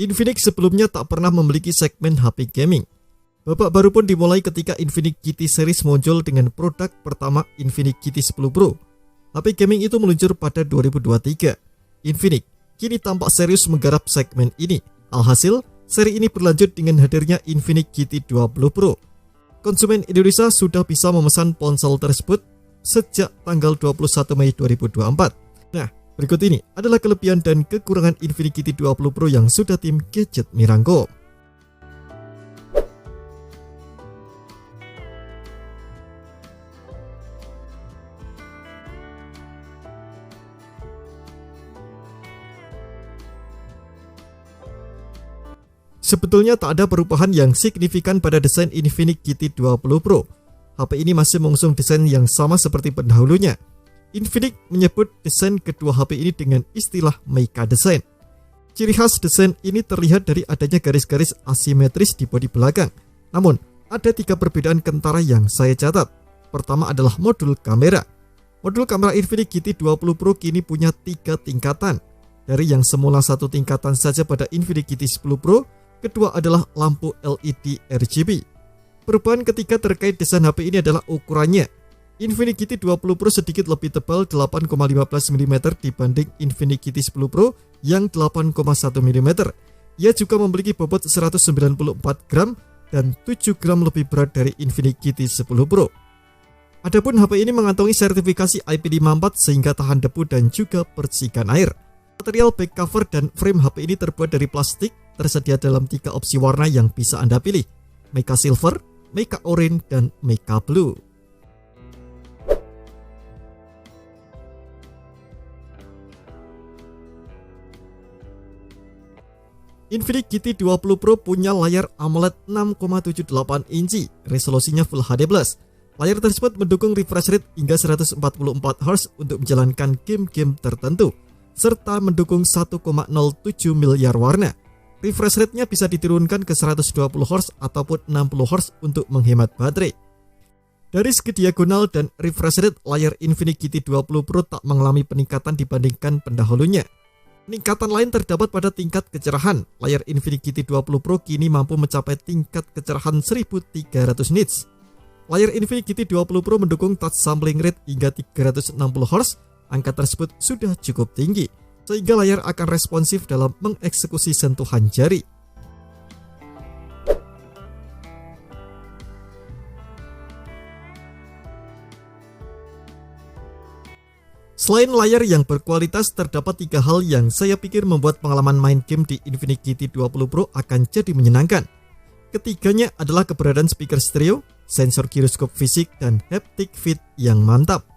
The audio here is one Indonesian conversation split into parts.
Infinix sebelumnya tak pernah memiliki segmen HP gaming. Babak baru pun dimulai ketika Infinix GT Series muncul dengan produk pertama Infinix GT 10 Pro. HP gaming itu meluncur pada 2023. Infinix kini tampak serius menggarap segmen ini. Alhasil, seri ini berlanjut dengan hadirnya Infinix GT 20 Pro. Konsumen Indonesia sudah bisa memesan ponsel tersebut sejak tanggal 21 Mei 2024. Nah, berikut ini adalah kelebihan dan kekurangan Infinix GT 20 Pro yang sudah tim Gadget merangkum. Sebetulnya tak ada perubahan yang signifikan pada desain Infinix GT 20 Pro. HP ini masih mengusung desain yang sama seperti pendahulunya. Infinix menyebut desain kedua HP ini dengan istilah Mecha Design. Ciri khas desain ini terlihat dari adanya garis-garis asimetris di bodi belakang. Namun, ada 3 perbedaan kentara yang saya catat. Pertama adalah modul kamera. Modul kamera Infinix GT 20 Pro kini punya 3 tingkatan. Dari yang semula 1 tingkatan saja pada Infinix GT 10 Pro, kedua adalah lampu LED RGB. Perubahan ketiga terkait desain HP ini adalah ukurannya. Infinix GT 20 Pro sedikit lebih tebal 8,15 mm dibanding Infinix GT 10 Pro yang 8,1 mm. Ia juga memiliki bobot 194 gram dan 7 gram lebih berat dari Infinix GT 10 Pro. Adapun HP ini mengantongi sertifikasi IP54 sehingga tahan debu dan juga percikan air. Material back cover dan frame HP ini terbuat dari plastik, tersedia dalam 3 opsi warna yang bisa Anda pilih: Mecha Silver, Mecha Orange, dan Mecha Blue. Infinix GT 20 Pro punya layar AMOLED 6,78 inci, resolusinya Full HD+. Layar tersebut mendukung refresh rate hingga 144 Hz untuk menjalankan game-game tertentu, serta mendukung 1,07 miliar warna. Refresh rate-nya bisa diturunkan ke 120 Hz ataupun 60 Hz untuk menghemat baterai. Dari segi diagonal dan refresh rate, layar Infinix GT 20 Pro tak mengalami peningkatan dibandingkan pendahulunya. Peningkatan lain terdapat pada tingkat kecerahan. Layar Infinix GT 20 Pro kini mampu mencapai tingkat kecerahan 1300 nits. Layar Infinix GT 20 Pro mendukung touch sampling rate hingga 360 Hz. Angka tersebut sudah cukup tinggi, sehingga layar akan responsif dalam mengeksekusi sentuhan jari. Selain layar yang berkualitas, terdapat 3 hal yang saya pikir membuat pengalaman main game di Infinix GT 20 Pro akan jadi menyenangkan. Ketiganya adalah keberadaan speaker stereo, sensor giroskop fisik, dan haptic feed yang mantap.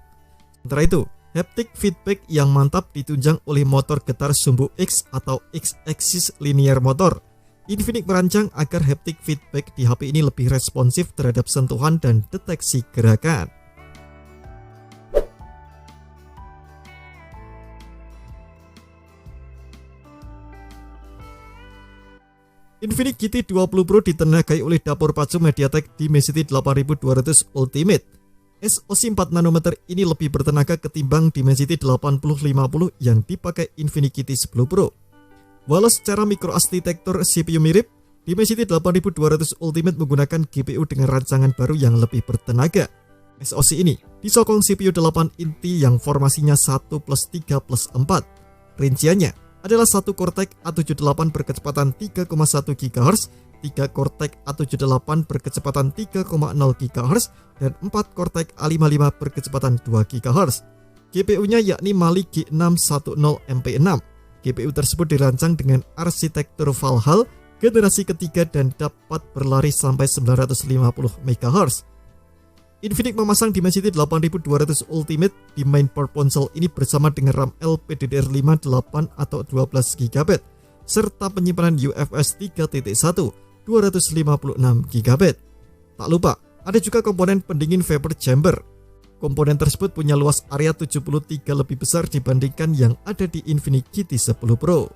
Sementara itu, haptic feedback yang mantap ditunjang oleh motor getar sumbu X atau X-axis linear motor. Infinix merancang agar haptic feedback di HP ini lebih responsif terhadap sentuhan dan deteksi gerakan. Infinix GT 20 Pro ditenagai oleh dapur pacu MediaTek Dimensity 8200 Ultimate. SoC 4 nanometer ini lebih bertenaga ketimbang Dimensity 8050 yang dipakai Infinix GT 10 Pro. Walau secara mikroarsitektur CPU mirip, Dimensity 8200 Ultimate menggunakan GPU dengan rancangan baru yang lebih bertenaga. SoC ini disokong CPU 8 inti yang formasinya 1+3+4. Rinciannya adalah 1 Cortex A78 berkecepatan 3,1 GHz, 3 Cortex A78 berkecepatan 3,0 GHz, dan 4 Cortex A55 berkecepatan 2 GHz. GPU-nya yakni Mali G610MP6. GPU tersebut dirancang dengan arsitektur Valhalla generasi ketiga dan dapat berlari sampai 950 MHz. Infinix memasang Dimensity 8200 Ultimate di mainboard ponsel ini bersama dengan RAM LPDDR5 8 atau 12 GB serta penyimpanan UFS 3.1 256 GB. Tak lupa, ada juga komponen pendingin vapor chamber. Komponen tersebut punya luas area 73 lebih besar dibandingkan yang ada di Infinix GT 10 Pro.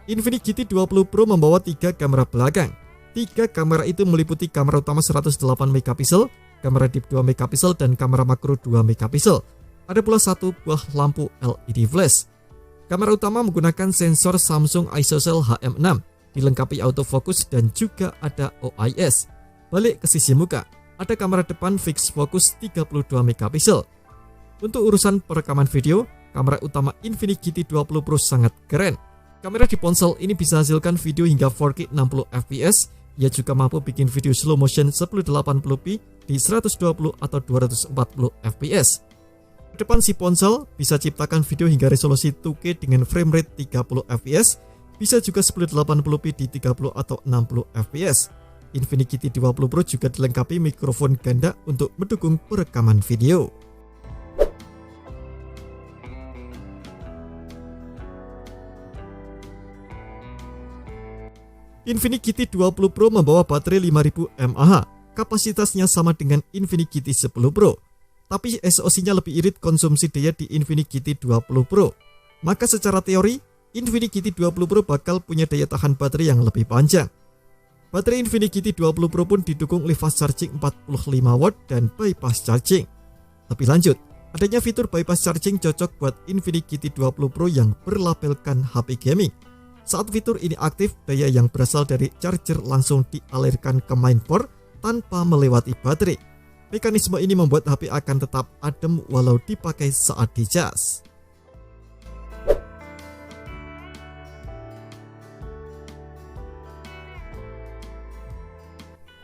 Infinix GT 20 Pro membawa 3 kamera belakang. 3 kamera itu meliputi kamera utama 108 megapiksel, kamera deep 2 megapiksel dan kamera makro 2 megapiksel. Ada pula satu buah lampu LED flash. Kamera utama menggunakan sensor Samsung ISOCELL HM6, dilengkapi autofocus dan juga ada OIS. Balik ke sisi muka, ada kamera depan fixed focus 32 megapiksel. Untuk urusan perekaman video, kamera utama Infinix GT20 Pro sangat keren. Kamera di ponsel ini bisa hasilkan video hingga 4K 60 fps. Ia juga mampu bikin video slow motion 1080p di 120 atau 240 fps. Di depan si ponsel bisa ciptakan video hingga resolusi 2K dengan frame rate 30 fps. Bisa juga 1080p di 30 atau 60 fps. Infinix GT20 Pro juga dilengkapi mikrofon ganda untuk mendukung perekaman video. Infinix GT20 Pro membawa baterai 5000 mAh, kapasitasnya sama dengan Infinix GT10 Pro, tapi SoC-nya lebih irit konsumsi daya di Infinix GT20 Pro. Maka secara teori, Infinix GT20 Pro bakal punya daya tahan baterai yang lebih panjang. Baterai Infinix GT20 Pro pun didukung oleh fast charging 45W dan bypass charging. Lebih lanjut, adanya fitur bypass charging cocok buat Infinix GT20 Pro yang berlabelkan HP gaming. Saat fitur ini aktif, daya yang berasal dari charger langsung dialirkan ke mainboard tanpa melewati baterai. Mekanisme ini membuat HP akan tetap adem walau dipakai saat dicas.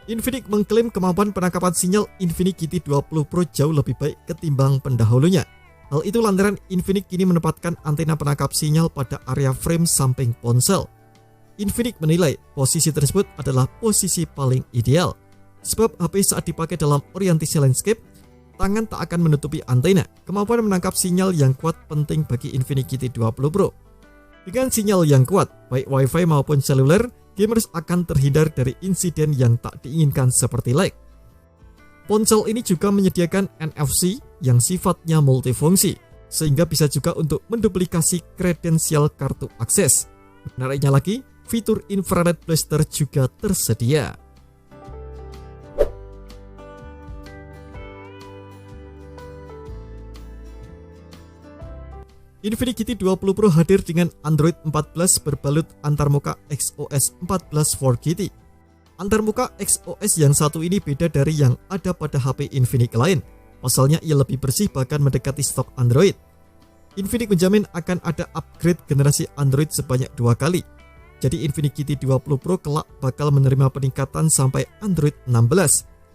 Infinix mengklaim kemampuan penangkapan sinyal Infinix GT20 Pro jauh lebih baik ketimbang pendahulunya. Hal itu lantaran Infinix kini menempatkan antena penangkap sinyal pada area frame samping ponsel. Infinix menilai posisi tersebut adalah posisi paling ideal, sebab HP saat dipakai dalam orientasi landscape, tangan tak akan menutupi antena. Kemampuan menangkap sinyal yang kuat penting bagi Infinix GT20 Pro. Dengan sinyal yang kuat, baik WiFi maupun seluler, gamers akan terhindar dari insiden yang tak diinginkan seperti lag. Ponsel ini juga menyediakan NFC yang sifatnya multifungsi, sehingga bisa juga untuk menduplikasi kredensial kartu akses. Menariknya lagi, fitur infrared blaster juga tersedia. Infinix GT20 Pro hadir dengan Android 14 berbalut antarmuka XOS 14 4GT. Antarmuka XOS yang satu ini beda dari yang ada pada HP Infinix lain. Pasalnya ia lebih bersih bahkan mendekati stok Android. Infinix menjamin akan ada upgrade generasi Android sebanyak 2 kali. Jadi Infinix GT20 Pro kelak bakal menerima peningkatan sampai Android 16.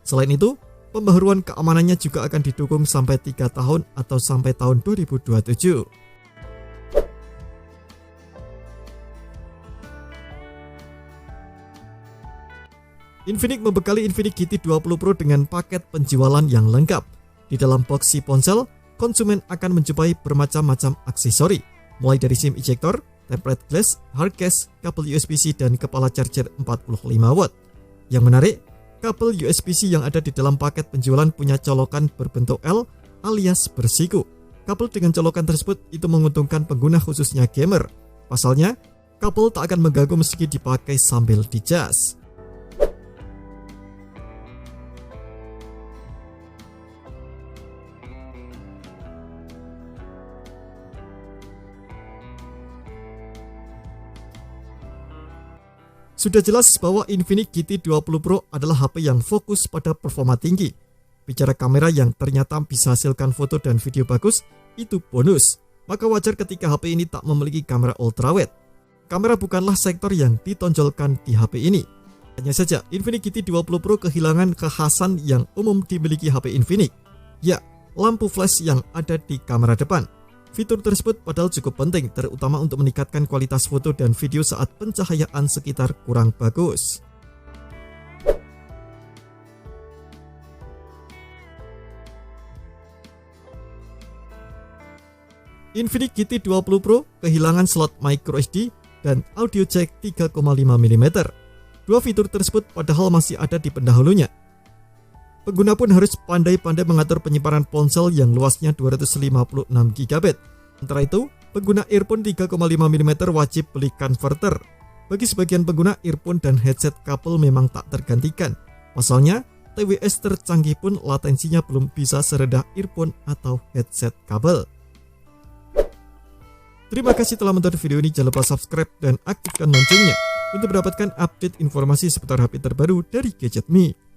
Selain itu, pembaharuan keamanannya juga akan didukung sampai 3 tahun atau sampai tahun 2027. Infinix membekali Infinix GT20 Pro dengan paket penjualan yang lengkap. Di dalam box si ponsel, konsumen akan menjumpai bermacam-macam aksesori, mulai dari SIM ejector, tempered glass, hard case, kabel USB-C, dan kepala charger 45W. Yang menarik, kabel USB-C yang ada di dalam paket penjualan punya colokan berbentuk L alias bersiku. Kabel dengan colokan tersebut itu menguntungkan pengguna khususnya gamer. Pasalnya, kabel tak akan mengganggu meski dipakai sambil dicas. Sudah jelas bahwa Infinix GT20 Pro adalah HP yang fokus pada performa tinggi. Bicara kamera yang ternyata bisa hasilkan foto dan video bagus, itu bonus. Maka wajar ketika HP ini tak memiliki kamera ultrawide. Kamera bukanlah sektor yang ditonjolkan di HP ini. Hanya saja, Infinix GT20 Pro kehilangan kekhasan yang umum dimiliki HP Infinix. Ya, lampu flash yang ada di kamera depan. Fitur tersebut padahal cukup penting, terutama untuk meningkatkan kualitas foto dan video saat pencahayaan sekitar kurang bagus. Infinix GT20 Pro kehilangan slot microSD dan audio jack 3,5 mm. Dua fitur tersebut padahal masih ada di pendahulunya. Pengguna pun harus pandai-pandai mengatur penyimpanan ponsel yang luasnya 256 GB. Sementara itu, pengguna earphone 3,5 mm wajib beli converter. Bagi sebagian pengguna, earphone dan headset kabel memang tak tergantikan. Pasalnya, TWS tercanggih pun latensinya belum bisa serendah earphone atau headset kabel. Terima kasih telah menonton video ini, jangan lupa subscribe dan aktifkan loncengnya untuk mendapatkan update informasi seputar HP terbaru dari Gadget Me.